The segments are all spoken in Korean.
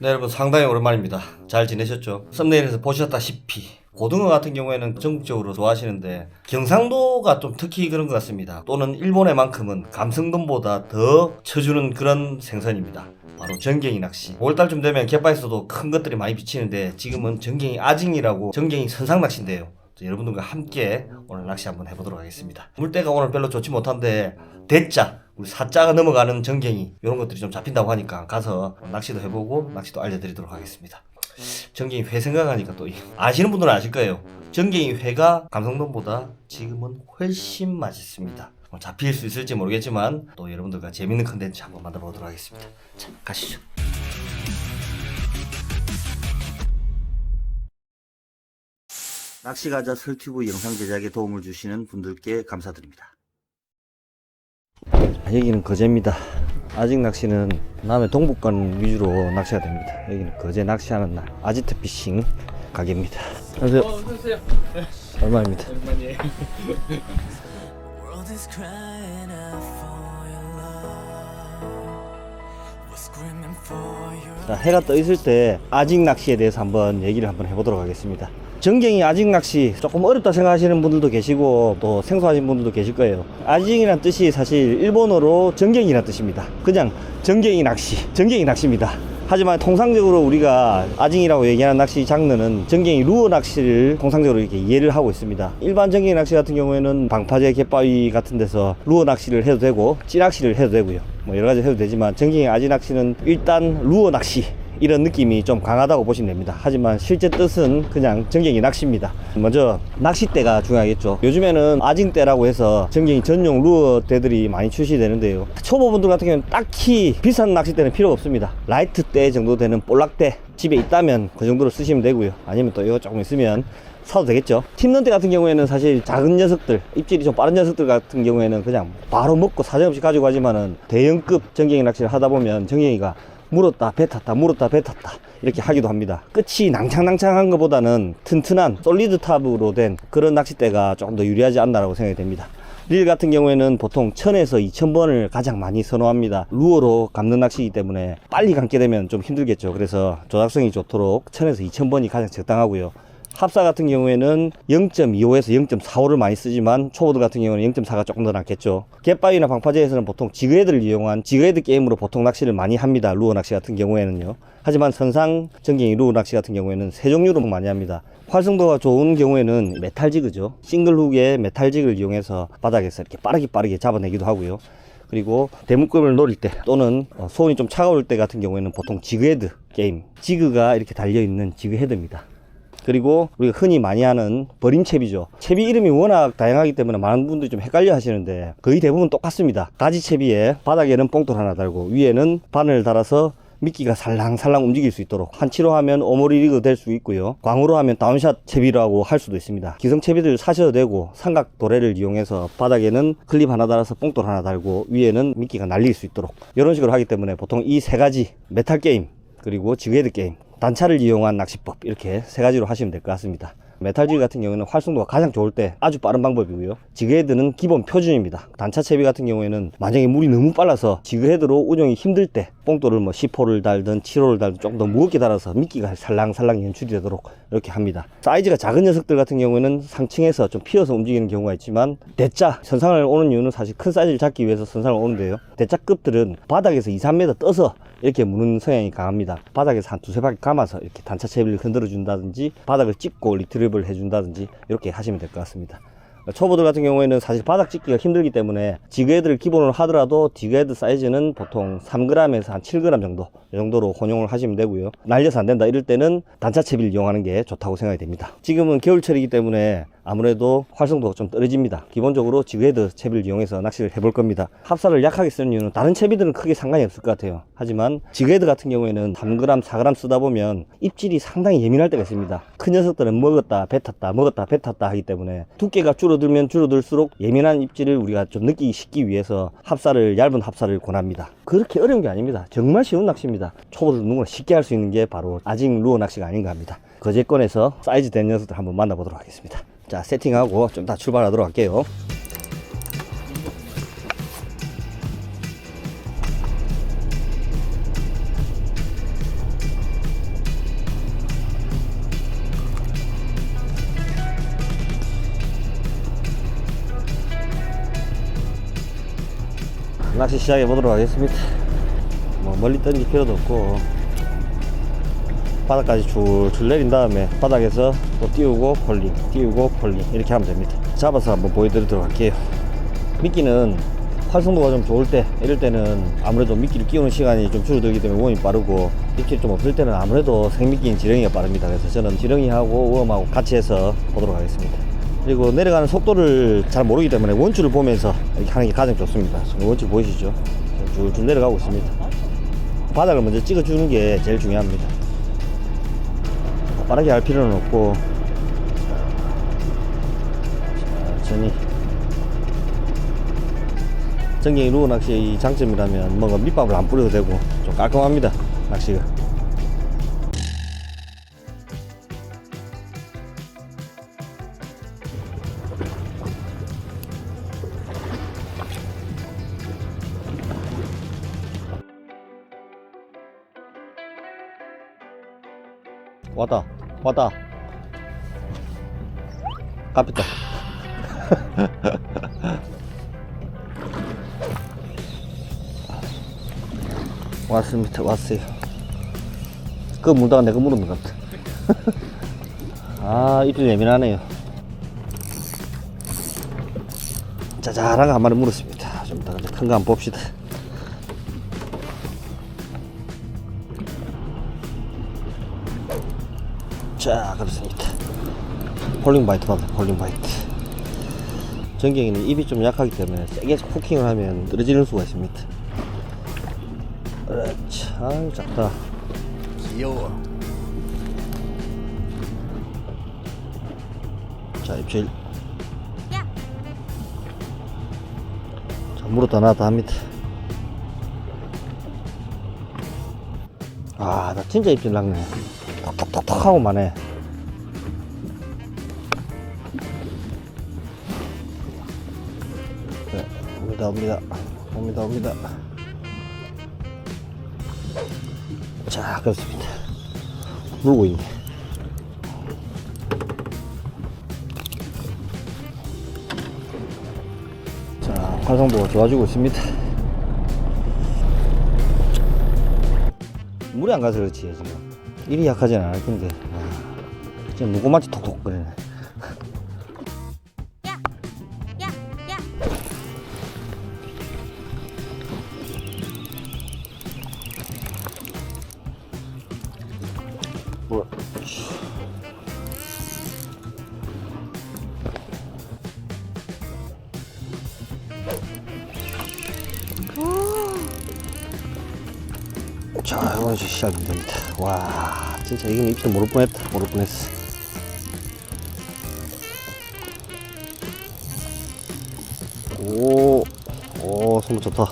네, 여러분 상당히 오랜만입니다. 잘 지내셨죠? 썸네일에서 보셨다시피 고등어 같은 경우에는 전국적으로 좋아하시는데 경상도가 좀 특히 그런 것 같습니다. 또는 일본의만큼은 감성돔보다 더 쳐주는 그런 생선입니다. 바로 전갱이 낚시. 5월달쯤 되면 갯바에서도 큰 것들이 많이 비치는데 지금은 전갱이 아징이라고 전갱이 선상 낚시인데요. 여러분들과 함께 오늘 낚시 한번 해보도록 하겠습니다. 물때가 오늘 별로 좋지 못한데 대짜 우리 사자가 넘어가는 전갱이 이런 것들이 좀 잡힌다고 하니까 가서 낚시도 해보고 낚시도 알려드리도록 하겠습니다. 전갱이 회 생각하니까 또 아시는 분들은 아실 거예요. 전갱이 회가 감성돔보다 지금은 훨씬 맛있습니다. 잡힐 수 있을지 모르겠지만 또 여러분들과 재밌는 컨텐츠 한번 만들어 보도록 하겠습니다. 자, 가시죠. 낚시가자 설튜브 영상 제작에 도움을 주시는 분들께 감사드립니다. 여기는 거제입니다. 아직 낚시는 남해 동북권 위주로 낚시가 됩니다. 여기는 거제 낚시하는 날 아지트 피싱 가게입니다. 안녕하세요. 안녕하세요. 얼마입니다. 오랜만이에요. 자, 해가 떠 있을 때 아직 낚시에 대해서 한번 얘기를 한번 해보도록 하겠습니다. 전갱이 아직 낚시 조금 어렵다 생각하시는 분들도 계시고 또 생소하신 분들도 계실 거예요. 아직이란 뜻이 사실 일본어로 전갱이란 뜻입니다. 그냥 전갱이 낚시, 전갱이 낚시입니다. 하지만 통상적으로 우리가 아징이라고 얘기하는 낚시 장르는 전갱이 루어 낚시를 통상적으로 이렇게 이해를 하고 있습니다. 일반 전갱이 낚시 같은 경우에는 방파제, 갯바위 같은 데서 루어 낚시를 해도 되고 찌낚시를 해도 되고요. 뭐 여러 가지 해도 되지만 전갱이 아지 낚시는 일단 루어 낚시 이런 느낌이 좀 강하다고 보시면 됩니다. 하지만 실제 뜻은 그냥 전갱이 낚시입니다. 먼저 낚싯대가 중요하겠죠. 요즘에는 아징대라고 해서 전갱이 전용 루어대들이 많이 출시되는데요. 초보분들 같은 경우는 딱히 비싼 낚싯대는 필요 없습니다. 라이트대 정도 되는 볼락대 집에 있다면 그 정도로 쓰시면 되고요. 아니면 또 이거 조금 있으면 사도 되겠죠. 팁런대 같은 경우에는 사실 작은 녀석들, 입질이 좀 빠른 녀석들 같은 경우에는 그냥 바로 먹고 사정없이 가지고 가지만은 대형급 전갱이 낚시를 하다 보면 전갱이가 물었다 배 탔다 물었다 배 탔다 이렇게 하기도 합니다. 끝이 낭창낭창한 것보다는 튼튼한 솔리드 탑으로 된 그런 낚싯대가 조금 더 유리하지 않나라고 생각이 됩니다. 릴 같은 경우에는 보통 1000에서 2000번을 가장 많이 선호합니다. 루어로 감는 낚시이기 때문에 빨리 감게 되면 좀 힘들겠죠. 그래서 조작성이 좋도록 1000에서 2000번이 가장 적당하고요. 합사 같은 경우에는 0.25에서 0.45를 많이 쓰지만 초보들 같은 경우는 0.4가 조금 더 낫겠죠. 갯바위나 방파제에서는 보통 지그헤드를 이용한 지그헤드 게임으로 보통 낚시를 많이 합니다. 루어 낚시 같은 경우에는요. 하지만 선상 전갱이 루어 낚시 같은 경우에는 세 종류로 많이 합니다. 활성도가 좋은 경우에는 메탈지그죠. 싱글훅에 메탈지그를 이용해서 바닥에서 이렇게 빠르게 잡아내기도 하고요. 그리고 대물금을 노릴 때 또는 소원이 좀 차가울 때 같은 경우에는 보통 지그헤드 게임, 지그가 이렇게 달려있는 지그헤드입니다. 그리고 우리가 흔히 많이 하는 버림채비죠. 채비 이름이 워낙 다양하기 때문에 많은 분들이 좀 헷갈려 하시는데 거의 대부분 똑같습니다. 가지채비에 바닥에는 뽕돌 하나 달고 위에는 바늘 달아서 미끼가 살랑살랑 움직일 수 있도록, 한치로 하면 오모리 리그 될 수 있고요. 광으로 하면 다운샷 채비라고 할 수도 있습니다. 기성 채비들 사셔도 되고 삼각 도래를 이용해서 바닥에는 클립 하나 달아서 뽕돌 하나 달고 위에는 미끼가 날릴 수 있도록 이런 식으로 하기 때문에 보통 이 세 가지 메탈 게임 그리고 지그헤드 게임, 단차를 이용한 낚시법 이렇게 세 가지로 하시면 될 것 같습니다. 메탈지그 같은 경우에는 활성도가 가장 좋을 때 아주 빠른 방법이고요. 지그헤드는 기본 표준입니다. 단차 채비 같은 경우에는 만약에 물이 너무 빨라서 지그헤드로 운영이 힘들 때 뽕돌을 뭐 10호를 달든 7호를 달든 조금 더 무겁게 달아서 미끼가 살랑살랑 연출이 되도록 이렇게 합니다. 사이즈가 작은 녀석들 같은 경우에는 상층에서 좀 피어서 움직이는 경우가 있지만 대짜 선상을 오는 이유는 사실 큰 사이즈를 잡기 위해서 선상을 오는데요. 대짜급들은 바닥에서 2, 3m 떠서 이렇게 무는 성향이 강합니다. 바닥에서 한 두세 바퀴 감아서 이렇게 단차 채비를 흔들어 준다든지 바닥을 찍고 리트리브를 해준다든지 이렇게 하시면 될 것 같습니다. 초보들 같은 경우에는 사실 바닥 찍기가 힘들기 때문에 지그헤드를 기본으로 하더라도 지그헤드 사이즈는 보통 3g에서 한 7g 정도 이 정도로 혼용을 하시면 되고요. 날려서 안 된다 이럴 때는 단차 채비를 이용하는 게 좋다고 생각이 됩니다. 지금은 겨울철이기 때문에 아무래도 활성도가 좀 떨어집니다. 기본적으로 지그헤드 채비를 이용해서 낚시를 해볼 겁니다. 합사를 약하게 쓰는 이유는 다른 채비들은 크게 상관이 없을 것 같아요. 하지만 지그헤드 같은 경우에는 3g, 4g 쓰다 보면 입질이 상당히 예민할 때가 있습니다. 큰 녀석들은 먹었다 배 탔다 먹었다 배 탔다 하기 때문에 두께가 줄어들면 줄어들수록 예민한 입질을 우리가 좀 느끼기 쉽기 위해서 합사를 얇은 합사를 권합니다. 그렇게 어려운 게 아닙니다. 정말 쉬운 낚시입니다. 초보들 누구나 쉽게 할 수 있는 게 바로 아직 루어 낚시가 아닌가 합니다. 거제권에서 사이즈 된 녀석들 한번 만나보도록 하겠습니다. 자, 세팅하고 좀 다 출발하도록 할게요. 낚시 시작해 보도록 하겠습니다. 뭐 멀리 던질 필요도 없고 바닥까지 줄줄 내린 다음에 바닥에서 또 띄우고 폴링 띄우고 폴링 이렇게 하면 됩니다. 잡아서 한번 보여드리도록 할게요. 미끼는 활성도가 좀 좋을 때, 이럴 때는 아무래도 미끼를 끼우는 시간이 좀 줄어들기 때문에 웜이 빠르고, 미끼를 좀 없을 때는 아무래도 생미끼인 지렁이가 빠릅니다. 그래서 저는 지렁이하고 웜하고 같이 해서 보도록 하겠습니다. 그리고 내려가는 속도를 잘 모르기 때문에 원줄을 보면서 이렇게 하는 게 가장 좋습니다. 원줄 보이시죠? 줄줄 내려가고 있습니다. 바닥을 먼저 찍어주는 게 제일 중요합니다. 빠르게 할 필요는 없고 천천히. 전갱이 루어 낚시의 장점이라면 뭔가 밑밥을 안 뿌려도 되고 좀 깔끔합니다, 낚시가. 왔다 깝있다. 왔어요. 그거 물다가 내가 물은 것 같아. 아, 입질 예민하네요. 자잘한 거 한 마리 물었습니다. 좀 이따가 큰 거 한번 봅시다. 자, 그렇습니다. 폴링 바이트 받아, 폴링 바이트. 전갱이는 입이 좀 약하기 때문에 세게 후킹을 하면 떨어지는 수가 있습니다. 그렇지. 아유, 작다. 귀여워. 자, 입질. 자, 물었다 놨다 합니다. 아, 나 진짜 입질 났네. 톡톡톡톡 하고 마네. 네, 옵니다. 자, 그렇습니다. 물고 있네. 자, 활성도가 좋아지고 있습니다. 물이 안 가서 그렇지, 지금. 일이 약하진 않을 텐데. 지금 무고마치 톡톡 거리네. 뭐. 자, 이건 시작하면 됩니다. 와, 진짜 이건 입질 모를 뻔했어. 오, 손목 좋다.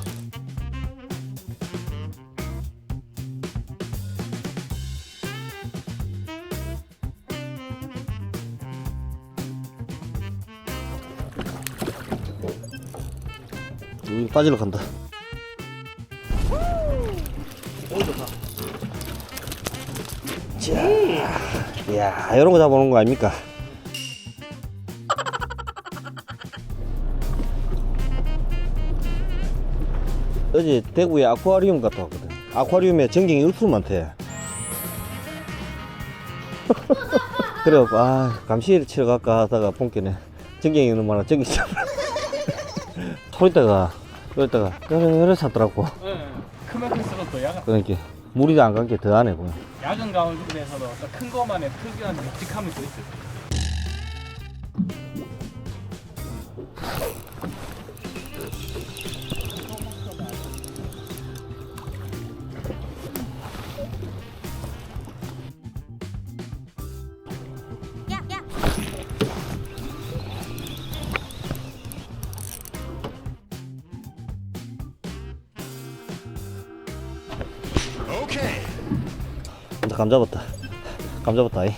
여기 빠지러 간다. 오, 좋다. 자, 이야, 이런 거 잡아오는 거 아닙니까? 어제 대구에 아쿠아리움 갔다 왔거든. 아쿠아리움에 전갱이 울프로 많대. 그래갖고, 감시를 치러 갈까 하다가 본게네. 전갱이 있는 만한 전갱이 잡아. 소리다가, 여러 샀더라고. 네, 크면 클수록 또 야간. 그러니까, 물이 안 간 게 더 하네, 보면. 야간 가운데서도 큰 거만의 특이한 묵직함이 또 있어요. 오케이. 감 잡았다. 이.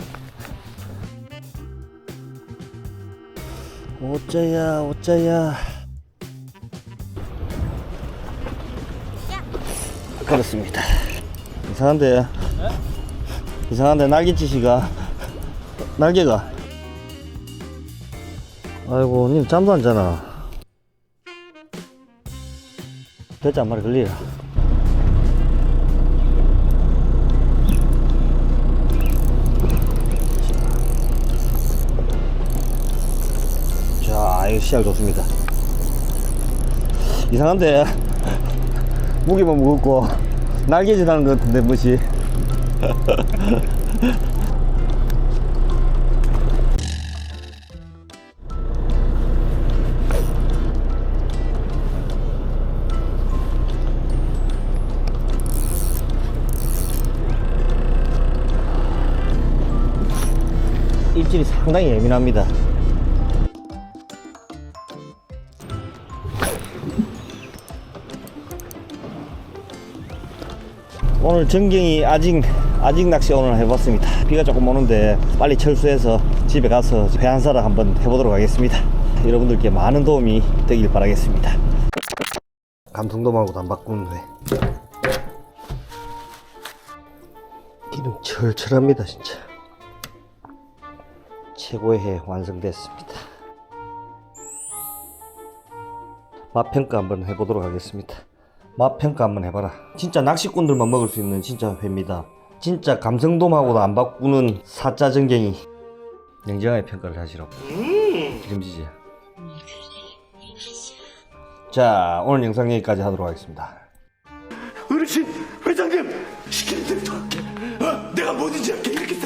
오짜야. 그렇습니다. 이상한데 날개짓이가 날개가. 아이고, 님 잠도 안 자나. 대짜 한 마리 걸리라. 자, 이거 시작 좋습니다. 이상한데 무게만 무겁고 날개짓하는 것 같은데 뭐지? 입질이 상당히 예민합니다. 오늘 전갱이 아직 낚시 오늘 해봤습니다. 비가 조금 오는데 빨리 철수해서 집에 가서 회 한 사람 한번 해보도록 하겠습니다. 여러분들께 많은 도움이 되길 바라겠습니다. 감성돔하고도 안 바꾸는 회. 기름 철철합니다 진짜. 최고의 회 완성됐습니다. 맛평가 한번 해보도록 하겠습니다. 맛평가 한번 해봐라. 진짜 낚시꾼들만 먹을 수 있는 진짜 회입니다. 진짜 감성돔하고도 안 바꾸는 사자 전갱이. 냉정하게 평가를 하시라고. 기름지지. 자, 오늘 영상 여기까지 하도록 하겠습니다. 어르신, 회장님, 시키는 대로 다 할게. 내가 뭐든지 할게. 이렇게